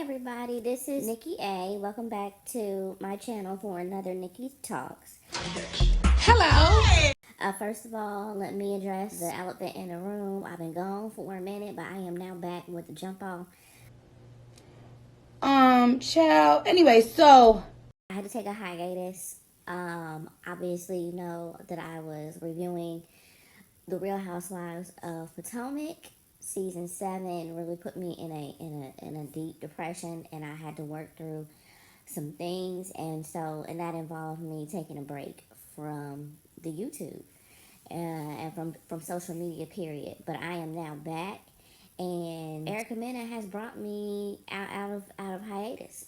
everybody, this is Nikki A. Welcome back to my channel for another Nikki Talks. Hello. First of all, let me address the elephant in the room. I've been gone for a minute, but I am now back with the jump off. Child. Anyway, so I had to take a hiatus. Obviously, you know that I was reviewing The Real Housewives of Potomac. Season 7 really put me in a deep depression, and I had to work through some things, and that involved me taking a break from the YouTube and from social media, period. But I am now back, and Erica Mena has brought me out of hiatus,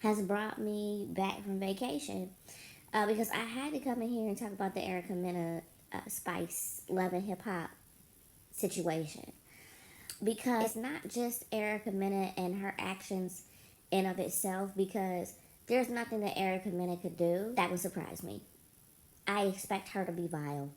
has brought me back from vacation, because I had to come in here and talk about the Erica Mena Spice Love and Hip Hop situation, because it's not just Erica Mena and her actions in of itself, because there's nothing that Erica Mena could do that would surprise me. I expect her to be vile.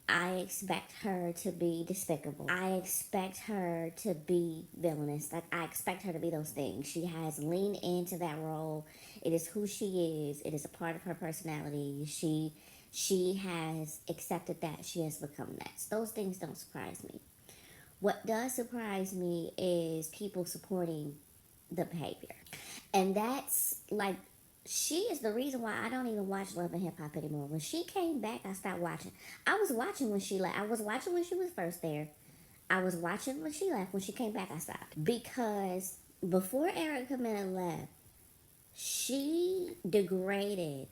I expect her to be despicable. I expect her to be villainous. Like, I expect her to be those things. She has leaned into that role. It is who she is. It is a part of her personality. She has accepted that. She has become that. Those things don't surprise me. What does surprise me is people supporting the behavior. And that's like, she is the reason why I don't even watch Love and Hip Hop anymore. When she came back, I stopped watching. I was watching when she left. I was watching when she was first there. I was watching when she left. When she came back, I stopped. Because before Erica Mena left, she degraded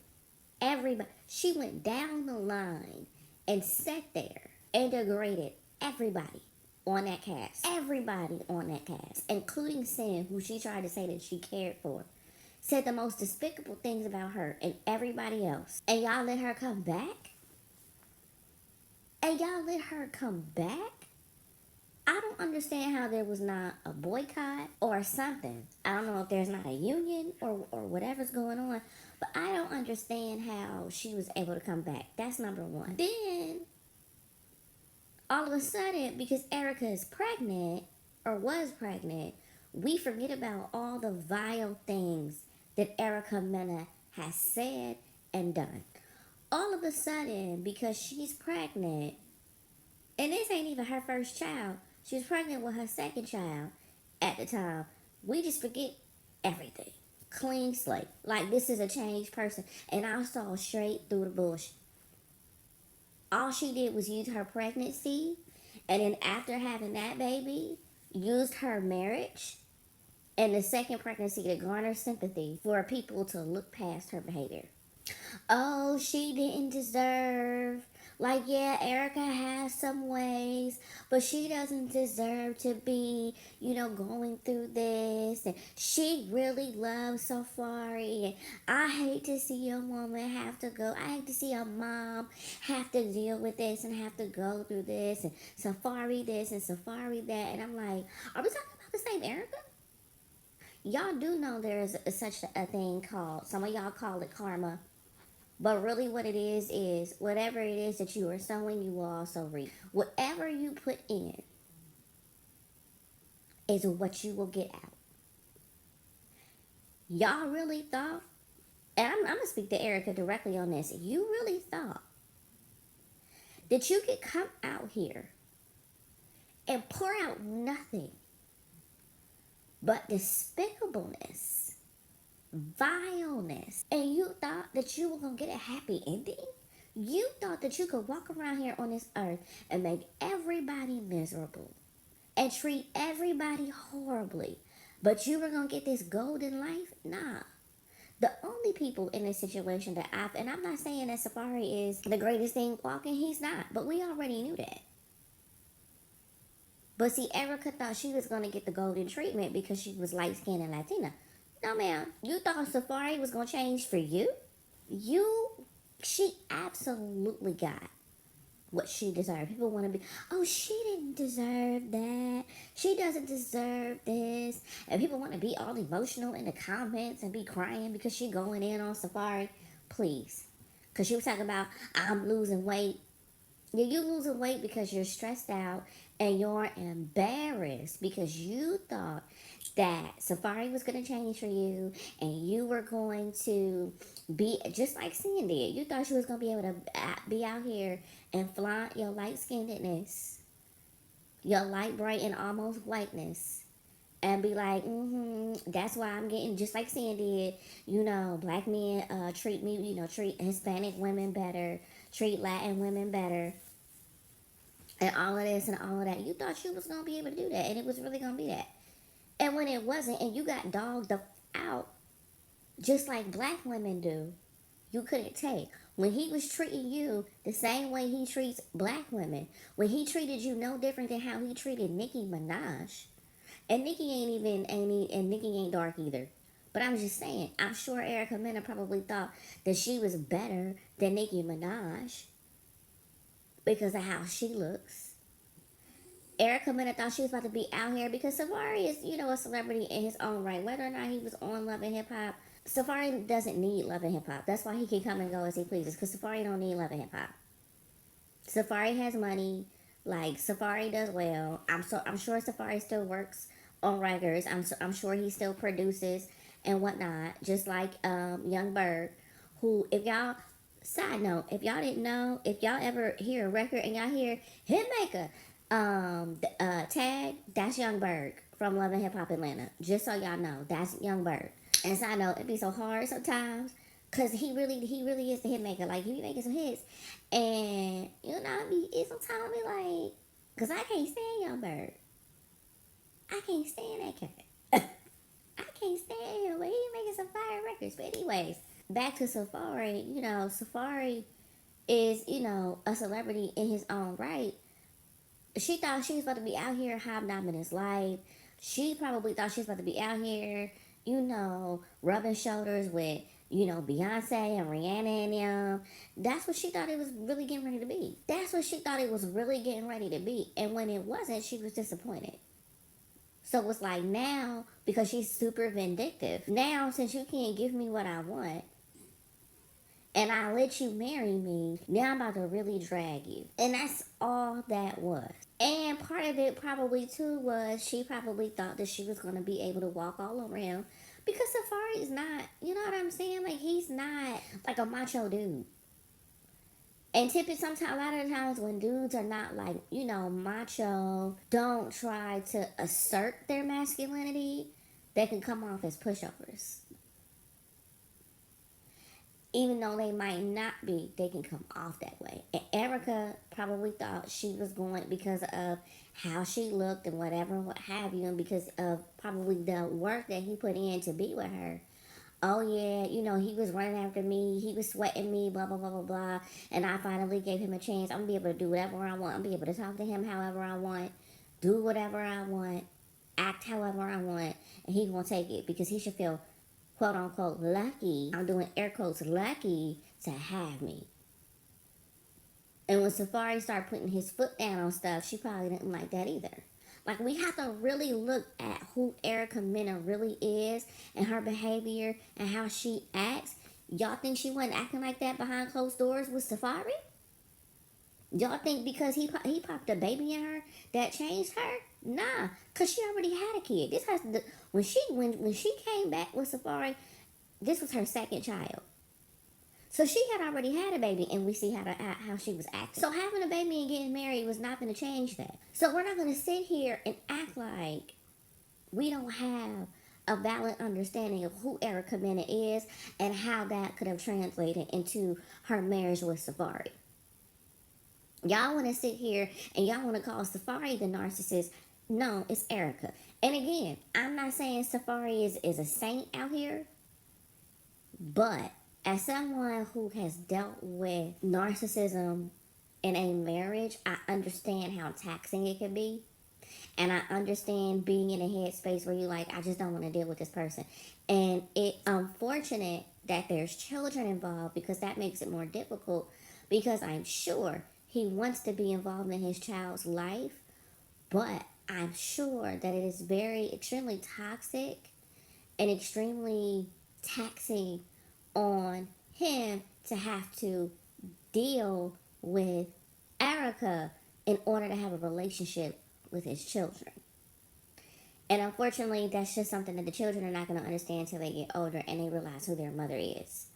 everybody. She went down the line and sat there and degraded everybody on that cast. Everybody on that cast, including Sin, who she tried to say that she cared for, said the most despicable things about her and everybody else. And y'all let her come back? And y'all let her come back? I don't understand how there was not a boycott or something. I don't know if there's not a union or whatever's going on, but I don't understand how she was able to come back. That's number one. Then, all of a sudden, because Erica is pregnant, or was pregnant, we forget about all the vile things that Erica Mena has said and done. All of a sudden, because she's pregnant, and this ain't even her first child, she was pregnant with her second child at the time, we just forget everything. Clean slate. Like, this is a changed person. And I saw straight through the bush. All she did was use her pregnancy, and then after having that baby, used her marriage and the second pregnancy to garner sympathy for people to look past her behavior. Oh, she didn't deserve. Like, yeah, Erica has some ways, but she doesn't deserve to be, going through this. And she really loves Safari. And I hate to see a woman have to go. I hate to see a mom have to deal with this and have to go through this. And Safari this and Safari that. And I'm like, are we talking about the same Erica? Y'all do know there is such a thing called, some of y'all call it karma. But really what it is whatever it is that you are sowing, you will also reap. Whatever you put in is what you will get out. Y'all really thought, and I'm going to speak to Erica directly on this, you really thought that you could come out here and pour out nothing but despicableness, vileness, and you thought that you were going to get a happy ending? You thought that you could walk around here on this earth and make everybody miserable and treat everybody horribly, but you were going to get this golden life? Nah. The only people in this situation that and I'm not saying that Safari is the greatest thing walking, he's not, but we already knew that. But see, Erica thought she was going to get the golden treatment because she was light-skinned and Latina. No, ma'am. You thought Safari was going to change for you? She absolutely got what she deserved. People want to be, oh, she didn't deserve that. She doesn't deserve this. And people want to be all emotional in the comments and be crying because she going in on Safari. Please. Because she was talking about, I'm losing weight. Yeah, you losing weight because you're stressed out and you're embarrassed because you thought that Safari was going to change for you and you were going to be just like Sin did. You thought she was going to be able to be out here and flaunt your light skinnedness, your light, bright, and almost whiteness. And be like, that's why I'm getting, just like Sin did, black men treat me, treat Hispanic women better, treat Latin women better, and all of this and all of that. You thought you was going to be able to do that, and it was really going to be that. And when it wasn't, and you got dogged out just like black women do, you couldn't take. When he was treating you the same way he treats black women, when he treated you no different than how he treated Nicki Minaj, and Nicki ain't dark either. But I'm just saying, I'm sure Erica Mena probably thought that she was better than Nicki Minaj because of how she looks. Erica Mena thought she was about to be out here because Safari is, a celebrity in his own right. Whether or not he was on Love and Hip Hop, Safari doesn't need Love and Hip Hop. That's why he can come and go as he pleases, because Safari don't need Love and Hip Hop. Safari has money, like Safari does well. I'm sure Safari still works on records. I'm sure he still produces and whatnot, just like Young Berg, who, if y'all, side note, if y'all didn't know, if y'all ever hear a record and y'all hear Hitmaker, tag, that's Young Berg from Love and Hip Hop Atlanta. Just so y'all know, that's Young Berg. And side note, it be so hard sometimes, cause he really is the hit maker. Like, he be making some hits, and it's sometimes be like, cause I can't stand Young Berg. I can't stand that cat. I can't stand him, but he making some fire records. But anyways, back to Safari. Safari is, a celebrity in his own right. She thought she was about to be out here hobnobbing his life. She probably thought she was about to be out here, rubbing shoulders with, Beyonce and Rihanna and them. That's what she thought it was really getting ready to be. That's what she thought it was really getting ready to be. And when it wasn't, she was disappointed. So it's like now, because she's super vindictive, now since you can't give me what I want, and I let you marry me, now I'm about to really drag you. And that's all that was. And part of it probably too was she probably thought that she was going to be able to walk all around, because Safari is not, you know what I'm saying? Like, he's not like a macho dude. And typically, sometimes, a lot of the times when dudes are not like, macho, don't try to assert their masculinity, they can come off as pushovers. Even though they might not be, they can come off that way. And Erica probably thought she was going, because of how she looked and whatever, what have you, and because of probably the work that he put in to be with her. Oh yeah, he was running after me, he was sweating me, blah, blah, blah, blah, blah. And I finally gave him a chance. I'm going to be able to do whatever I want. I'm going to be able to talk to him however I want, do whatever I want, act however I want. And he's going to take it, because he should feel, quote unquote, lucky. I'm doing air quotes, lucky to have me. And when Safari started putting his foot down on stuff, she probably didn't like that either. Like, we have to really look at who Erica Mena really is and her behavior and how she acts. Y'all think she wasn't acting like that behind closed doors with Safari? Y'all think because he popped a baby in her that changed her? Nah, cause she already had a kid. This has when she came back with Safari, this was her second child. So she had already had a baby, and we see how she was acting. So having a baby and getting married was not going to change that. So we're not going to sit here and act like we don't have a valid understanding of who Erica Mena is and how that could have translated into her marriage with Safari. Y'all want to sit here and y'all want to call Safari the narcissist. No, it's Erica. And again, I'm not saying Safari is a saint out here, but as someone who has dealt with narcissism in a marriage, I understand how taxing it can be. And I understand being in a headspace where you're like, I just don't want to deal with this person. And it's unfortunate that there's children involved, because that makes it more difficult, because I'm sure he wants to be involved in his child's life, but I'm sure that it is very, extremely toxic and extremely taxing on him to have to deal with Erica in order to have a relationship with his children. And unfortunately, that's just something that the children are not going to understand until they get older and they realize who their mother is.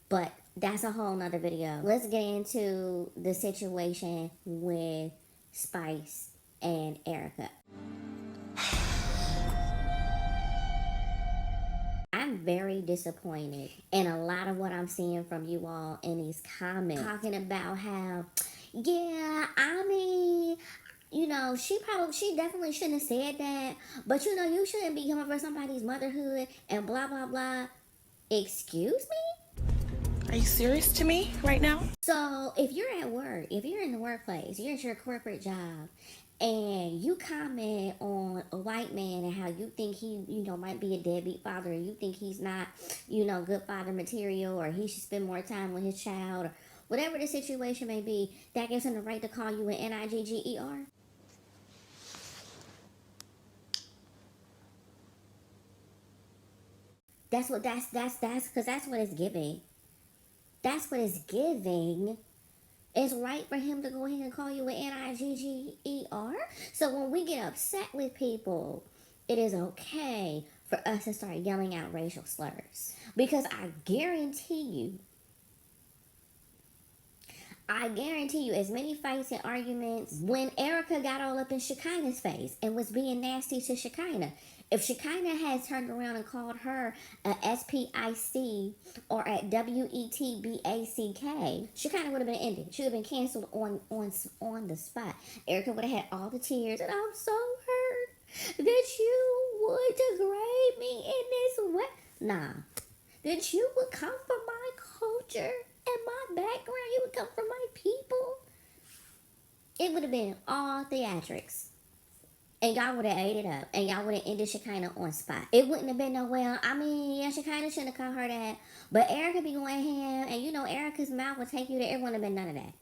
But that's a whole nother video. Let's get into the situation with Spice and Erica. I'm very disappointed in a lot of what I'm seeing from you all in these comments. Talking about how, yeah, I mean, you know, she definitely shouldn't have said that. But you know, you shouldn't be coming for somebody's motherhood and blah, blah, blah. Excuse me? Are you serious to me right now? So if you're at work, if you're in the workplace, you're at your corporate job, and you comment on a white man and how you think he, you know, might be a deadbeat father, or you think he's not, you know, good father material, or he should spend more time with his child, or whatever the situation may be, that gives him the right to call you an Nigger. That's because that's what it's giving. That's what it's giving. It's right for him to go ahead and call you an Nigger. So when we get upset with people, it is okay for us to start yelling out racial slurs. Because I guarantee you, as many fights and arguments, when Erica got all up in Shekinah's face and was being nasty to Shekinah, if Shekinah had turned around and called her a SPIC or a WETBACK, Shekinah would have been ended. She would have been canceled on the spot. Erica would have had all the tears, and I'm so hurt that you would degrade me in this way. Nah, that you would come for my culture and my background, you would come from my people. It would have been all theatrics. And y'all would have ate it up. And y'all would have ended Shekinah on spot. It wouldn't have been no well. I mean, yeah, Shekinah shouldn't have called her that. But Erica be going ham. And you know, Erica's mouth would take you there. It wouldn't have been none of that.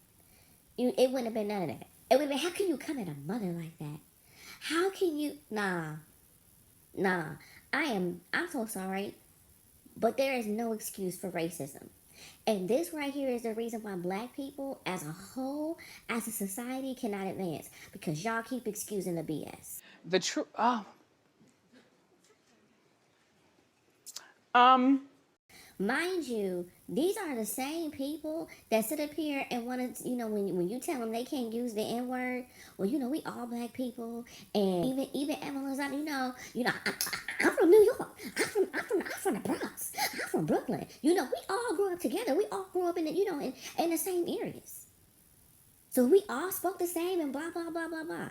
It wouldn't have been none of that. It would have been, how can you come at a mother like that? How can you? Nah. I'm so sorry. But there is no excuse for racism. And this right here is the reason why black people as a whole, as a society, cannot advance. Because y'all keep excusing the BS. The truth. Mind you, these are the same people that sit up here and want to, you know, when you tell them they can't use the N word, well, you know, we all black people, and even Evelyn's like, I'm from New York, I'm from the Bronx, I'm from Brooklyn, you know, we all grew up together, we all grew up in the, you know, in the same areas, so we all spoke the same and blah blah blah blah blah.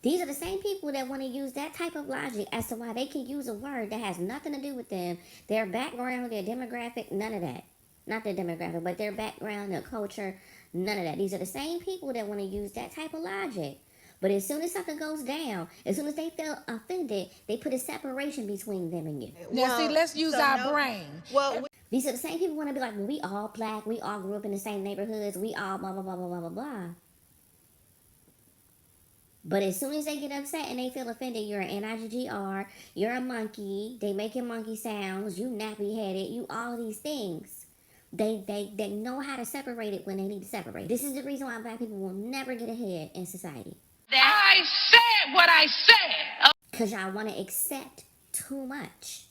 These are the same people that want to use that type of logic as to why they can use a word that has nothing to do with them, their background, their demographic, none of that. Not their demographic, but their background, their culture, none of that. These are the same people that want to use that type of logic. But as soon as something goes down, as soon as they feel offended, they put a separation between them and you. Now, see, let's use our brain. Well, These are the same people who want to be like, well, we all black, we all grew up in the same neighborhoods, we all blah, blah, blah, blah, blah, blah, blah. But as soon as they get upset and they feel offended, you're an Nigger, you're a monkey, they making monkey sounds, you nappy headed, you all these things. They know how to separate it when they need to separate. This is the reason why black people will never get ahead in society. I said what I said. Because y'all want to accept too much.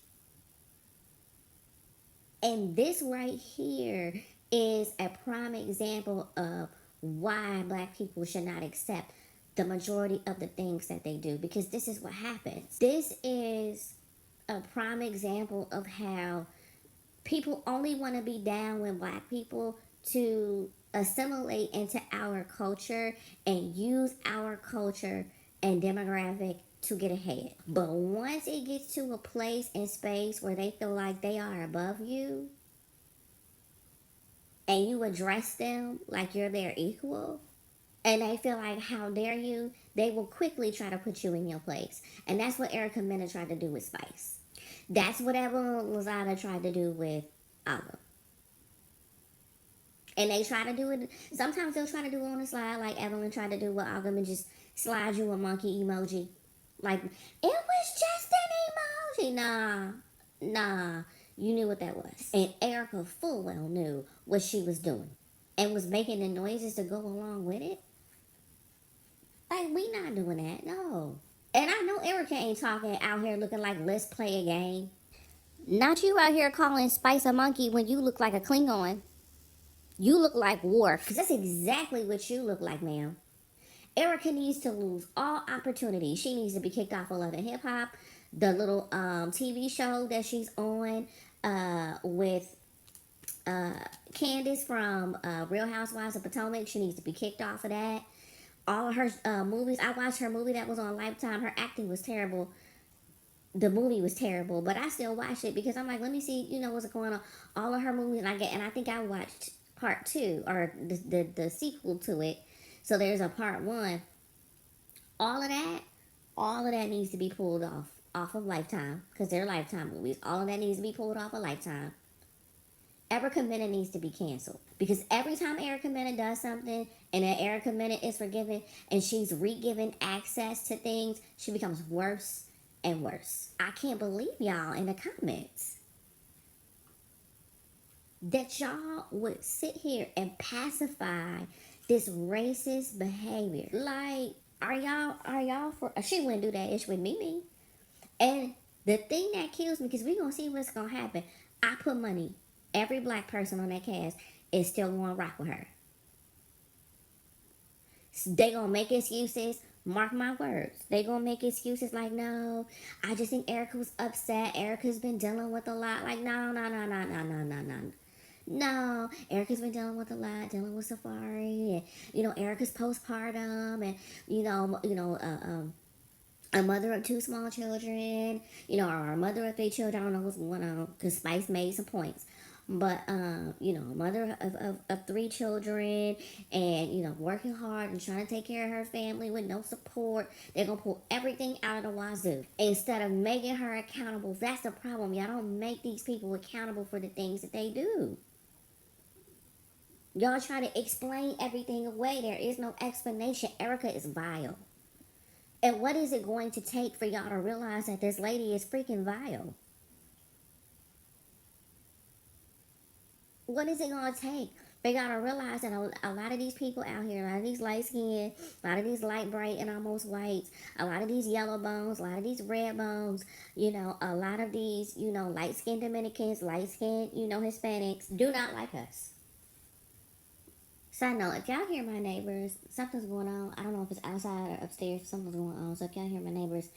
And this right here is a prime example of why black people should not accept the majority of the things that they do, because this is what happens. This is a prime example of how people only want to be down with black people to assimilate into our culture and use our culture and demographic to get ahead. But once it gets to a place and space where they feel like they are above you and you address them like you're their equal, and they feel like, how dare you, they will quickly try to put you in your place. And that's what Erica Mena tried to do with Spice. That's what Evelyn Lozada tried to do with Aga. And they try to do it, sometimes they'll try to do it on the slide, like Evelyn tried to do with Aga and just slide you a monkey emoji. Like, it was just an emoji. Nah, you knew what that was. And Erica full well knew what she was doing and was making the noises to go along with it. Like, we not doing that, no. And I know Erica ain't talking out here looking like let's play a game. Not you out here calling Spice a monkey when you look like a Klingon. You look like Worf. Because that's exactly what you look like, ma'am. Erica needs to lose all opportunity. She needs to be kicked off of Love and Hip Hop. The little TV show that she's on with Candace from Real Housewives of Potomac. She needs to be kicked off of that. All of her movies. I watched her movie that was on Lifetime. Her acting was terrible. The movie was terrible, but I still watched it because I'm like, let me see, what's going on. All of her movies, and I think I watched part two or the sequel to it. So there's a part one. All of that, all of that needs to be pulled off of Lifetime because they're Lifetime movies. All of that needs to be pulled off of Lifetime. Erica Mena needs to be canceled because every time Erica Mena does something and then Erica Mena is forgiven and she's re-given access to things, she becomes worse and worse. I can't believe y'all in the comments that y'all would sit here and pacify this racist behavior. Like, are y'all for? She wouldn't do that ish with Mimi. And the thing that kills me, because we gonna see what's gonna happen. I put money. Every black person on that cast is still gonna rock with her. They gonna make excuses. Mark my words. They gonna make excuses like, no, I just think Erica was upset. Erica's been dealing with a lot. Like, no, no, no, no, no, no, no, no. No, Erica's been dealing with a lot, dealing with Safari, and Erica's postpartum, and a mother of two small children, or a mother of three children. I don't know what's going on because Spice made some points. But, a mother of three children and, working hard and trying to take care of her family with no support. They're going to pull everything out of the wazoo instead of making her accountable. That's the problem. Y'all don't make these people accountable for the things that they do. Y'all try to explain everything away. There is no explanation. Erica is vile. And what is it going to take for y'all to realize that this lady is freaking vile? What is it going to take? They got to realize that a lot of these people out here, a lot of these light skinned, a lot of these light bright and almost whites, a lot of these yellow bones, a lot of these red bones, a lot of these, light skinned Dominicans, light skinned, Hispanics do not like us. Side note, if y'all hear my neighbors, something's going on. I don't know if it's outside or upstairs, something's going on. So if y'all hear my neighbors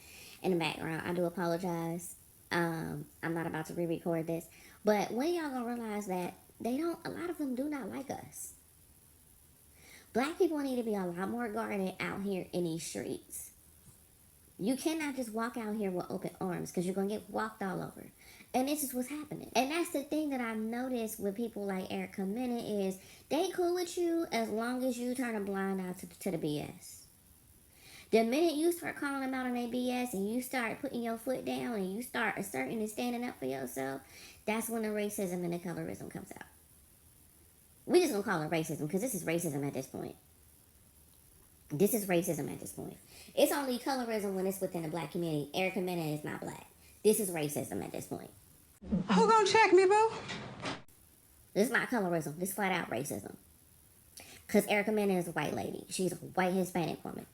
in the background, I do apologize. I'm not about to re-record this. But when y'all gonna realize that a lot of them do not like us. Black people need to be a lot more guarded out here in these streets. You cannot just walk out here with open arms because you're going to get walked all over. And this is what's happening. And that's the thing that I've noticed with people like Erica Mena is they cool with you as long as you turn a blind eye to the BS. The minute you start calling them out on their BS and you start putting your foot down and you start asserting and standing up for yourself, that's when the racism and the colorism comes out. We just gonna call it racism because this is racism at this point. This is racism at this point. It's only colorism when it's within the black community. Erica Mena is not black. This is racism at this point. Who gonna check me, boo? This is not colorism. This is flat out racism. Because Erica Mena is a white lady. She's a white Hispanic woman.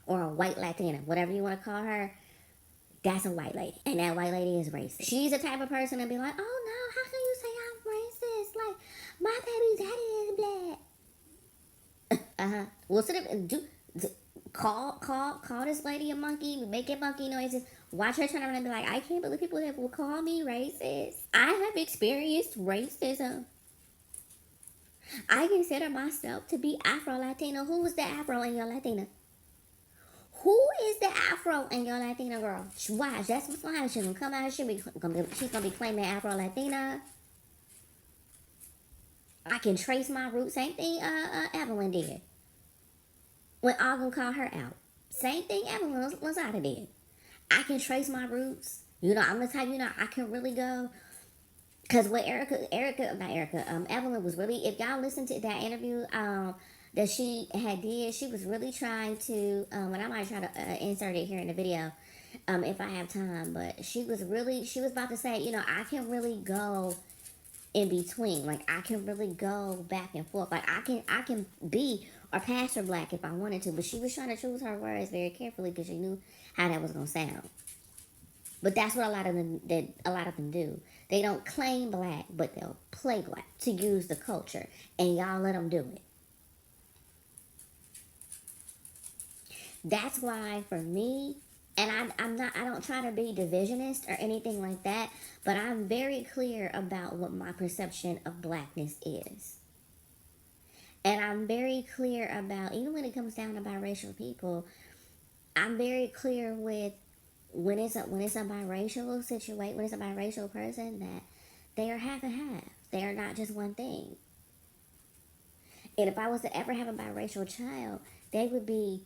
Or a white Latina. Whatever you want to call her. That's a white lady. And that white lady is racist. She's the type of person to be like, oh no, how can you say I'm racist? Like, my baby daddy is black. Well, call this lady a monkey, make monkey noises. Watch her turn around and be like, I can't believe people that will call me racist. I have experienced racism. I consider myself to be Afro-Latina. Who is the Afro in your Latina? Who is the Afro in your Latina girl? Watch, that's what's gonna happen. She's gonna come out. She's gonna be claiming Afro-Latina. I can trace my roots. Same thing Evelyn did. When Ogden called her out. Same thing Evelyn Lozada did. I can trace my roots. I'm the type, I can really go. Because what Evelyn was really, if y'all listen to that interview that she had did, she was really trying to, and I might try to insert it here in the video if I have time, but she was about to say, I can really go in between. Like, I can really go back and forth. Like, I can be or pass for black if I wanted to, but she was trying to choose her words very carefully because she knew how that was gonna sound. But that's what a lot of them do. They don't claim black, but they'll play black to use the culture, and y'all let them do it. That's why for me, and I don't try to be divisionist or anything like that, but I'm very clear about what my perception of blackness is. And I'm very clear about, even when it comes down to biracial people, I'm very clear with when it's a biracial situation, when it's a biracial person, that they are half and half. They are not just one thing. And if I was to ever have a biracial child, they would be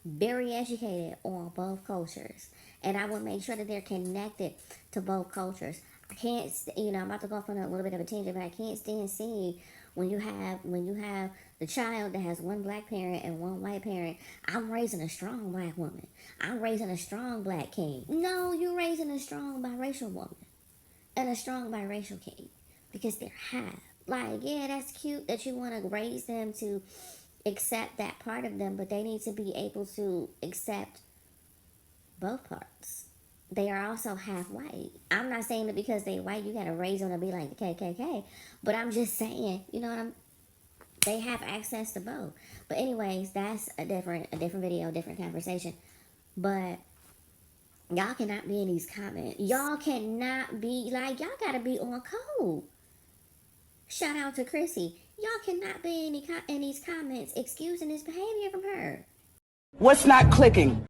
very educated on both cultures, and I would make sure that they're connected to both cultures. I can't, I'm about to go off on a little bit of a tangent, but I can't stand seeing when you have the child that has one black parent and one white parent. I'm raising a strong black woman. I'm raising a strong black king. No, you're raising a strong biracial woman and a strong biracial king because they're half. Like, yeah, that's cute that you want to raise them to accept that part of them, but they need to be able to accept both parts. They are also half white. I'm not saying that because they white, you gotta raise them to be like the KKK, but I'm just saying, they have access to both. But anyways, that's a different video, different conversation. But y'all cannot be in these comments. Y'all cannot be like, y'all gotta be on code. Shout out to Chrissy. Y'all cannot be in these comments excusing this behavior from her. What's not clicking?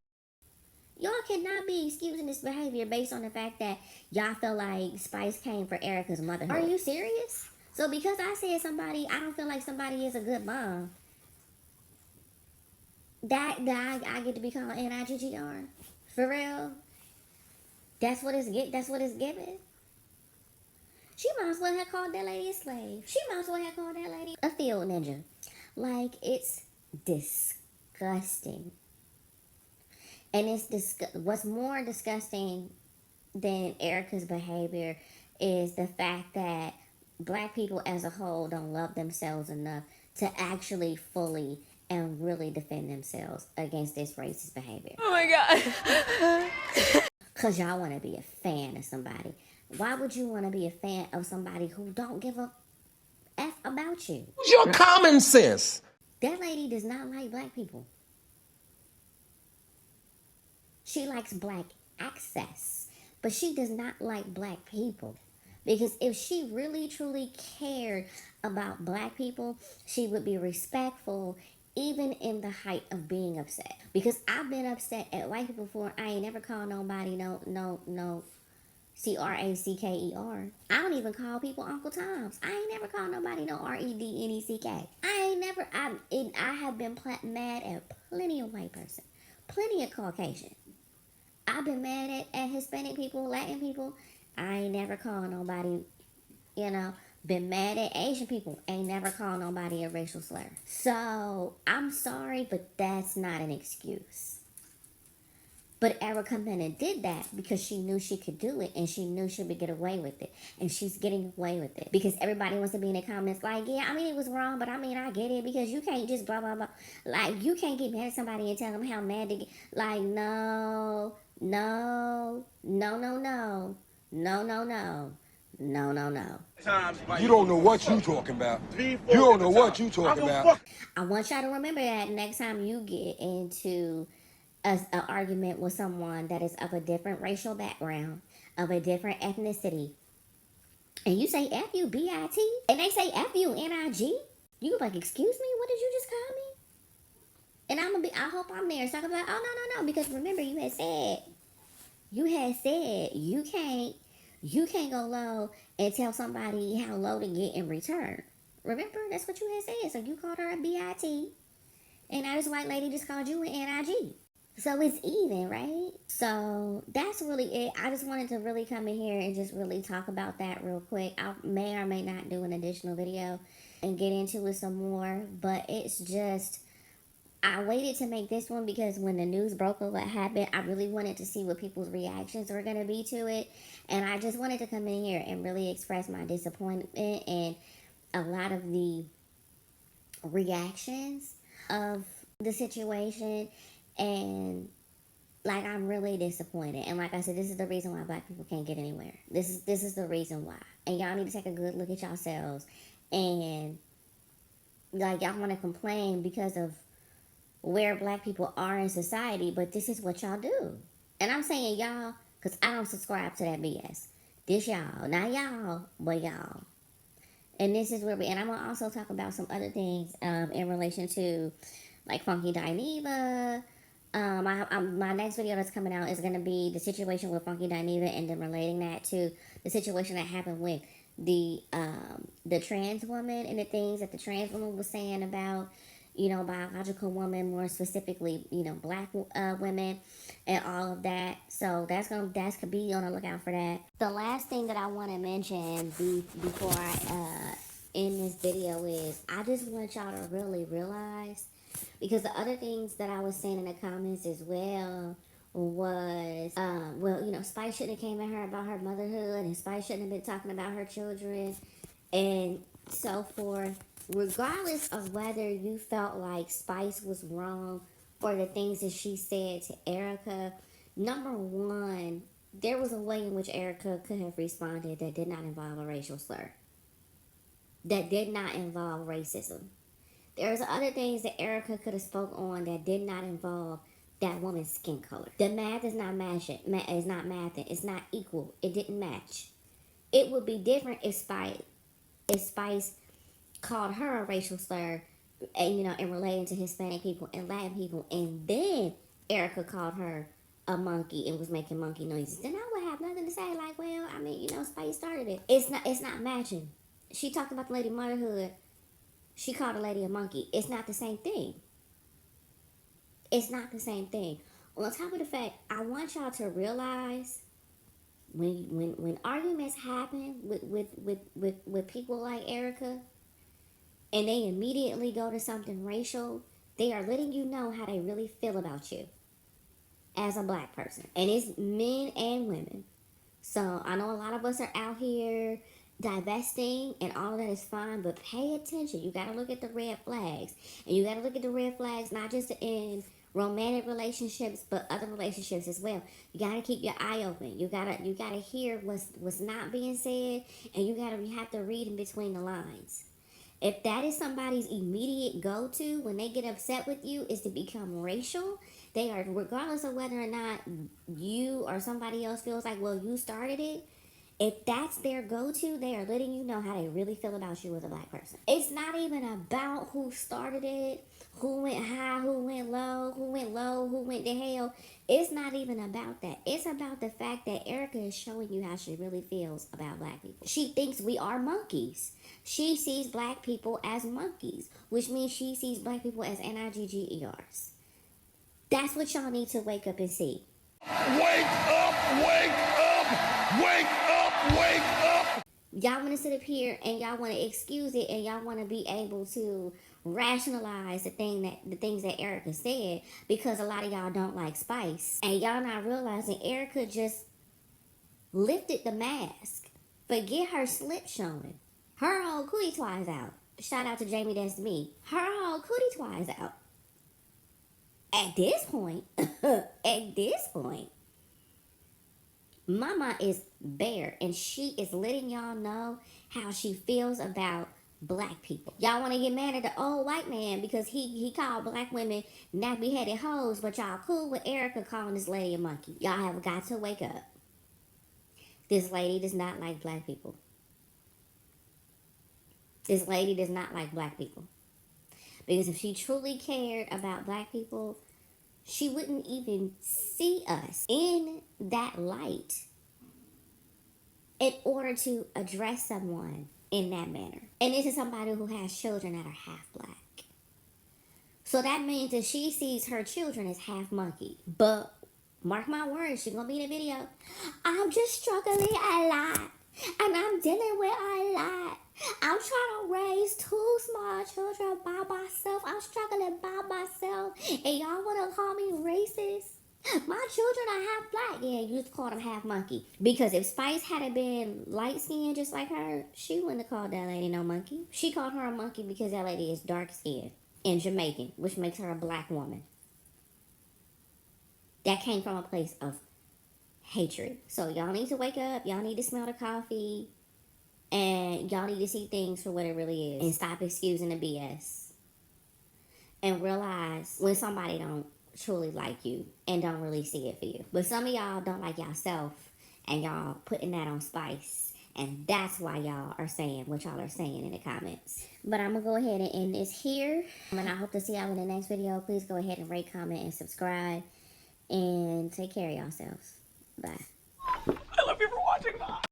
Y'all cannot be excusing this behavior based on the fact that y'all feel like Spice came for Erica's motherhood. Are you serious? So because I said somebody, I don't feel like somebody is a good mom, that I get to be called NIGGR? For real? That's what it's given? She might as well have called that lady a slave. She might as well have called that lady a field ninja. Like, it's disgusting. And what's more disgusting than Erica's behavior is the fact that black people as a whole don't love themselves enough to actually fully and really defend themselves against this racist behavior. Oh my God. Because y'all want to be a fan of somebody. Why would you want to be a fan of somebody who don't give a F about you? Use your common sense. That lady does not like black people. She likes black access, but she does not like black people. Because if she really truly cared about black people, she would be respectful even in the height of being upset. Because I've been upset at white people before. I ain't never called nobody no CRACKER. I don't even call people Uncle Toms. I ain't never called nobody no REDNECK. I have been mad at plenty of white person, plenty of Caucasian. I've been mad at Hispanic people, Latin people. I ain't never called nobody, been mad at Asian people. Ain't never called nobody a racial slur. So, I'm sorry, but that's not an excuse. But Erica Mena did that because she knew she could do it and she knew she would get away with it. And she's getting away with it. Because everybody wants to be in the comments like, yeah, I mean, it was wrong, but I mean, I get it. Because you can't just blah, blah, blah. Like, you can't get mad at somebody and tell them how mad they get. Like, no. No. You don't know what you talking about. You don't know what you talking about. I want y'all to remember that next time you get into an argument with someone that is of a different racial background, of a different ethnicity, and you say F you B-I-T, and they say F you N-I-G, you like, excuse me, what did you just call me? And I hope I'm there. So I'm like, oh, no, because remember you had said you can't go low and tell somebody how low to get in return. Remember, that's what you had said. So you called her a B-I-T, and now this white lady just called you an N-I-G. So it's even, right? So that's really it. I just wanted to really come in here and just really talk about that real quick. I may or may not do an additional video and get into it some more, but it's just, I waited to make this one because when the news broke of what happened, I really wanted to see what people's reactions were going to be to it. And I just wanted to come in here and really express my disappointment and a lot of the reactions of the situation, and like I'm really disappointed. And like I said, this is the reason why black people can't get anywhere. This is the reason why. And y'all need to take a good look at yourselves. And like y'all want to complain because of where black people are in society, but this is what y'all do. And I'm saying y'all because I don't subscribe to that BS. This y'all, not y'all, but y'all. And this is where and I'm gonna also talk about some other things in relation to like Funky Dineva. My next video that's coming out is gonna be the situation with Funky Dineva, and then relating that to the situation that happened with the trans woman and the things that the trans woman was saying about, you know, biological women, more specifically, you know, black women and all of that. So that's could be on the lookout for that. The last thing that I want to mention before I end this video is I just want y'all to really realize, because the other things that I was saying in the comments as well was, well, you know, Spice shouldn't have came at her about her motherhood, and Spice shouldn't have been talking about her children, and so forth. Regardless of whether you felt like Spice was wrong for the things that she said to Erica, number one, there was a way in which Erica could have responded that did not involve a racial slur, that did not involve racism. There's other things that Erica could have spoke on that did not involve that woman's skin color. The math is not matching. It's not mathing. It's not equal. It didn't match. It would be different if Spice called her a racial slur, and you know, in relating to Hispanic people and Latin people, and then Erica called her a monkey and was making monkey noises. Then I would have nothing to say. Like, well, I mean, you know, Spice started it. It's not matching. She talked about the lady motherhood. She called a lady a monkey. It's not the same thing. It's not the same thing. On top of the fact, I want y'all to realize when arguments happen with people like Erica, and they immediately go to something racial, they are letting you know how they really feel about you as a black person. And it's men and women. So I know a lot of us are out here divesting, and all of that is fine, but pay attention. You gotta look at the red flags. And you gotta look at the red flags not just in romantic relationships, but other relationships as well. You gotta keep your eye open. You gotta hear what's not being said, and you have to read in between the lines. If that is somebody's immediate go-to when they get upset with you, is to become racial, they are, regardless of whether or not you or somebody else feels like, well, you started it, if that's their go-to, they are letting you know how they really feel about you as a black person. It's not even about who started it, who went high, who went low, who went to hell. It's not even about that. It's about the fact that Erica is showing you how she really feels about black people. She thinks we are monkeys. She sees black people as monkeys, which means she sees black people as NIGGERs. That's what y'all need to wake up and see. Wake up, wake up, wake up, wake up. Y'all want to sit up here and y'all want to excuse it, and y'all want to be able to rationalize the things that Erica said, because a lot of y'all don't like Spice, and y'all not realizing Erica just lifted the mask. Forget her slip showing. Her whole cootie twice out. Shout out to Jamie, that's me. Her whole cootie twice out. At this point, Mama is bare, and she is letting y'all know how she feels about black people. Y'all want to get mad at the old white man because he called black women nappy-headed hoes, but y'all cool with Erica calling this lady a monkey. Y'all have got to wake up. This lady does not like black people. This lady does not like black people. Because if she truly cared about black people, she wouldn't even see us in that light in order to address someone in that manner. And this is somebody who has children that are half black. So that means that she sees her children as half monkey. But mark my words, she's gonna be in the video. I'm just struggling a lot. And I'm dealing with a lot. I'm trying to raise 2 small children by myself. I'm struggling by myself. And y'all want to call me racist? My children are half black. Yeah, you just called them half monkey. Because if Spice had been light-skinned just like her, she wouldn't have called that lady no monkey. She called her a monkey because that lady is dark-skinned. and Jamaican, which makes her a black woman. That came from a place of hatred. So y'all need to wake up. Y'all need to smell the coffee. And y'all need to see things for what it really is. And stop excusing the BS. And realize when somebody don't truly like you and don't really see it for you. But some of y'all don't like yourself and y'all putting that on spice. And that's why y'all are saying what y'all are saying in the comments. But I'm going to go ahead and end this here. And I hope to see y'all in the next video. Please go ahead and rate, comment, and subscribe. And take care of yourselves. Bye. I love you for watching.